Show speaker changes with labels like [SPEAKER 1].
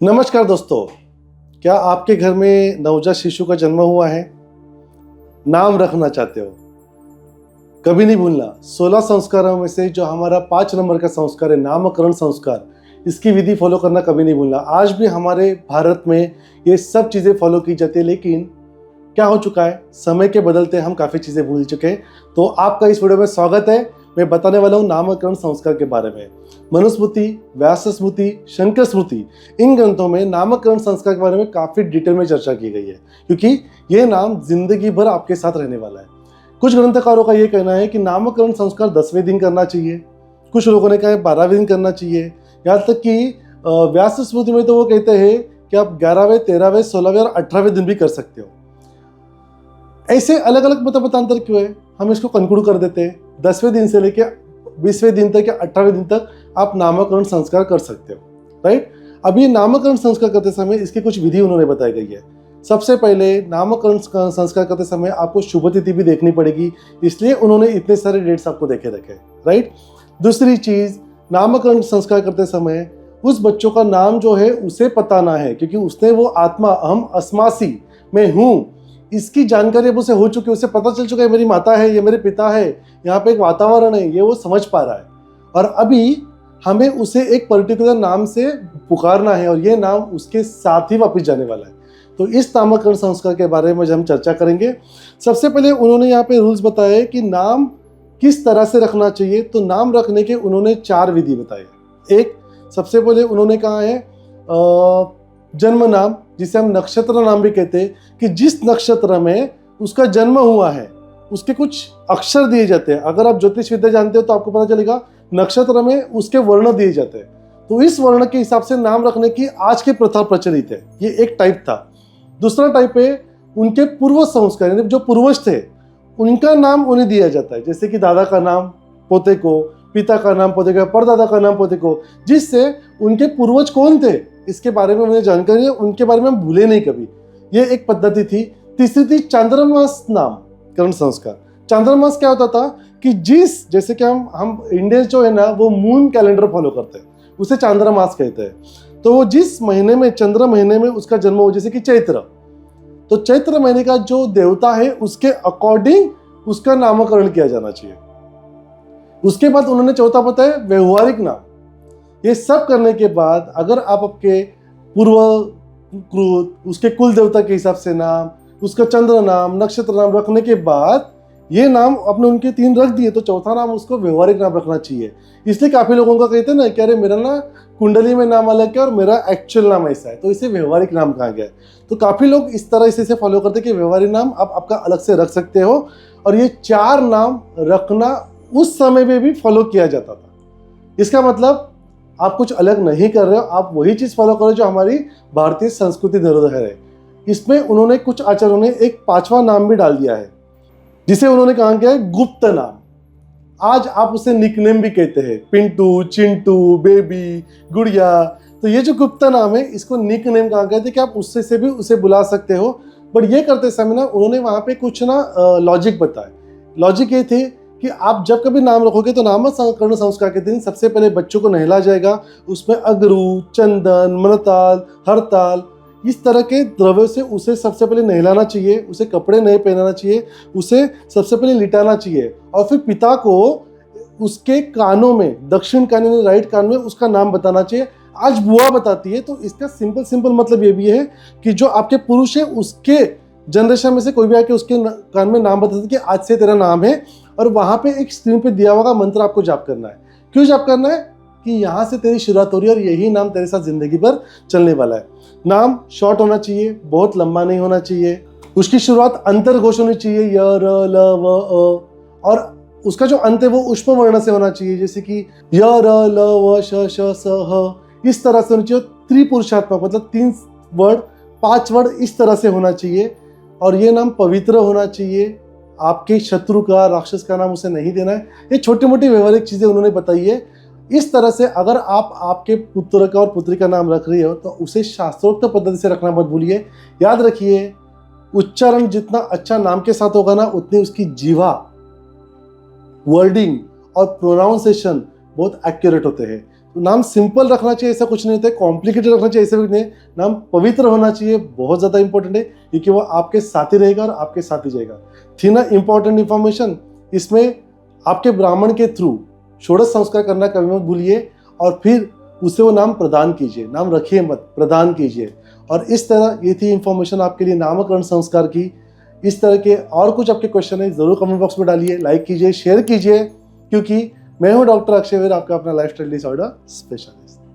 [SPEAKER 1] नमस्कार दोस्तों, क्या आपके घर में नवजात शिशु का जन्म हुआ है? नाम रखना चाहते हो? कभी नहीं भूलना 16 संस्कारों में से जो हमारा 5 नंबर का संस्कार है नामकरण संस्कार, इसकी विधि फॉलो करना कभी नहीं भूलना। आज भी हमारे भारत में ये सब चीज़ें फॉलो की जाती है, लेकिन क्या हो चुका है, समय के बदलते हम काफ़ी चीज़ें भूल चुके हैं। तो आपका इस वीडियो में स्वागत है। मैं बताने वाला हूँ नामकरण संस्कार के बारे में। मनुस्मृति, व्यास स्मृति, शंकर स्मृति, इन ग्रंथों में नामकरण संस्कार के बारे में काफ़ी डिटेल में चर्चा की गई है, क्योंकि ये नाम जिंदगी भर आपके साथ रहने वाला है। कुछ ग्रंथकारों का ये कहना है कि नामकरण संस्कार 10वें दिन करना चाहिए, कुछ लोगों ने कहा है 12वें दिन करना चाहिए, यहाँ तक कि व्यास स्मृति में तो वो कहते हैं कि आप 11वें, 13वें, 16वें और 18वें दिन भी कर सकते हो। ऐसे अलग अलग मतांतर क्यों है? हम इसको कंक्लूड कर देते हैं 10वें दिन से लेकर 20वें दिन तक या 18वें दिन तक आप नामकरण संस्कार कर सकते हो, राइट। अब ये नामकरण संस्कार करते समय इसकी कुछ विधि उन्होंने बताई गई है। सबसे पहले नामकरण संस्कार करते समय आपको शुभ तिथि भी देखनी पड़ेगी, इसलिए उन्होंने इतने सारे डेट्स आपको देखे रखे, राइट। दूसरी चीज, नामकरण संस्कार करते समय उस बच्चों का नाम जो है उसे पता ना है, क्योंकि उसने वो आत्मा अहम अस्मासी मैं हूँ इसकी जानकारी अब उसे हो चुकी है, उसे पता चल चुका है मेरी माता है, ये मेरे पिता है, यहाँ पे एक वातावरण है, ये वो समझ पा रहा है। और अभी हमें उसे एक पर्टिकुलर नाम से पुकारना है और ये नाम उसके साथ ही वापस जाने वाला है। तो इस नामकरण संस्कार के बारे में हम चर्चा करेंगे। सबसे पहले उन्होंने यहाँ पे रूल्स बताए कि नाम किस तरह से रखना चाहिए। तो नाम रखने के उन्होंने 4 विधि बताए। एक, सबसे पहले उन्होंने कहा है जन्म नाम, जिसे हम नक्षत्र नाम भी कहते हैं, कि जिस नक्षत्र में उसका जन्म हुआ है उसके कुछ अक्षर दिए जाते हैं। अगर आप ज्योतिष विद्या जानते हो तो आपको पता चलेगा नक्षत्र में उसके वर्ण दिए जाते हैं, तो इस वर्ण के हिसाब से नाम रखने की आज की प्रथा प्रचलित है। ये एक टाइप था। दूसरा टाइप है उनके पूर्व संस्कार, यानी जो पूर्वज थे उनका नाम उन्हें दिया जाता है, जैसे कि दादा का नाम पोते को, पिता का नाम पोते को, परदादा का नाम पोते को, जिससे उनके पूर्वज कौन थे इसके बारे में मुझे जानकारी है, उनके बारे में हम भूले नहीं कभी। ये एक पद्धति थी। तीसरी थी चांद्रमास नामकरण संस्कार। चांद्रमास क्या होता था कि जैसे कि हम इंडियंस जो है ना वो मून कैलेंडर फॉलो करते हैं, उसे चांद्रमास कहते हैं। तो वो जिस महीने में, चंद्र महीने में उसका जन्म हो, जैसे कि चैत्र, तो चैत्र महीने का जो देवता है उसके अकॉर्डिंग उसका नामकरण किया जाना चाहिए। उसके बाद उन्होंने चौथा बताया व्यवहारिक नाम। ये सब करने के बाद अगर आप आपके पूर्व उसके कुल देवता के हिसाब से नाम, उसका चंद्र नाम, नक्षत्र नाम रखने के बाद ये नाम अपने उनके 3 रख दिए, तो चौथा नाम उसको व्यवहारिक नाम रखना चाहिए। इसलिए काफी लोगों का कहते हैं ना कि अरे मेरा ना कुंडली में नाम अलग है और मेरा एक्चुअल नाम ऐसा है, तो इसे व्यवहारिक नाम कहा गया है। तो काफी लोग इस तरह इसे फॉलो करते हैं कि व्यवहारिक नाम आप आपका अलग से रख सकते हो। और ये 4 नाम रखना उस समय में भी फॉलो किया जाता था। इसका मतलब आप कुछ अलग नहीं कर रहे हो, आप वही चीज फॉलो करो जो हमारी भारतीय संस्कृति धरोहर है। इसमें उन्होंने कुछ आचार्यों ने एक 5वां नाम भी डाल दिया है, जिसे उन्होंने कहा गया है गुप्त नाम। आज आप उसे निकनेम भी कहते हैं, पिंटू, चिंटू, बेबी, गुड़िया। तो ये जो गुप्त नाम है इसको निकनेम कहा गया था कि आप उससे से भी उसे बुला सकते हो। बट ये करते समय ना उन्होंने वहां पे कुछ ना लॉजिक बताया। लॉजिक ये थे कि आप जब कभी नाम रखोगे तो नामकरण संस्कार के दिन सबसे पहले बच्चों को नहला जाएगा। उसमें अगरू, चंदन, मनताल, हरताल, इस तरह के द्रव्यों से उसे सबसे पहले नहलाना चाहिए। उसे कपड़े नहीं पहनाना चाहिए, उसे सबसे पहले लिटाना चाहिए। और फिर पिता को उसके कानों में, दक्षिण कान में, राइट कान में उसका नाम बताना चाहिए। आज बुआ बताती है, तो इसका सिंपल मतलब ये भी है कि जो आपके पुरुष है उसके जनरेशन में से कोई भी आके उसके कान में नाम बताते कि आज से तेरा नाम है। और वहां पे एक स्क्रीन पे दिया हुआ मंत्र आपको जाप करना है। क्यों जाप करना है? कि यहाँ से तेरी शुरुआत हो रही है और यही नाम तेरे साथ जिंदगी भर चलने वाला है। नाम शॉर्ट होना चाहिए, बहुत लंबा नहीं होना चाहिए। उसकी शुरुआत अंतर घोष होनी चाहिए, य, र, ल, व, अ। और उसका जो अंत है वो उष्म वर्ण से होना चाहिए, जैसे कि य, र, ल, व, श, स, ह। इस तरह से होना चाहिए। त्रिपुरुषात्मक मतलब 3 वर्ड, 5 वर्ड इस तरह से होना चाहिए। और ये नाम पवित्र होना चाहिए। आपके शत्रु का, राक्षस का नाम उसे नहीं देना है। ये छोटी मोटी व्यवहारिक चीजें उन्होंने बताई है। इस तरह से अगर आप आपके पुत्र का और पुत्री का नाम रख रही हो तो उसे शास्त्रोक्त पद्धति से रखना मत भूलिए। याद रखिए, उच्चारण जितना अच्छा नाम के साथ होगा ना, उतनी उसकी जीवा, वर्डिंग और प्रोनाउंसिएशन बहुत एक्यूरेट होते हैं। नाम सिंपल रखना चाहिए ऐसा कुछ नहीं होता है, कॉम्प्लिकेटेड रखना चाहिए ऐसा कुछ नहीं है। नाम पवित्र होना चाहिए, बहुत ज़्यादा इंपॉर्टेंट है, क्योंकि वो आपके साथ ही रहेगा और आपके साथ ही जाएगा। थी ना इंपॉर्टेंट इंफॉर्मेशन। इसमें आपके ब्राह्मण के थ्रू षोडश संस्कार करना कभी मत भूलिए, और फिर उसे वो नाम प्रदान कीजिए, नाम रखिए मत, प्रदान कीजिए। और इस तरह ये थी इंफॉर्मेशन आपके लिए नामकरण संस्कार की। इस तरह के और कुछ आपके क्वेश्चन है ज़रूर कमेंट बॉक्स में डालिए, लाइक कीजिए, शेयर कीजिए, क्योंकि मैं हूं डॉक्टर अक्षय वीर, आपका अपना लाइफस्टाइल डिसऑर्डर स्पेशलिस्ट।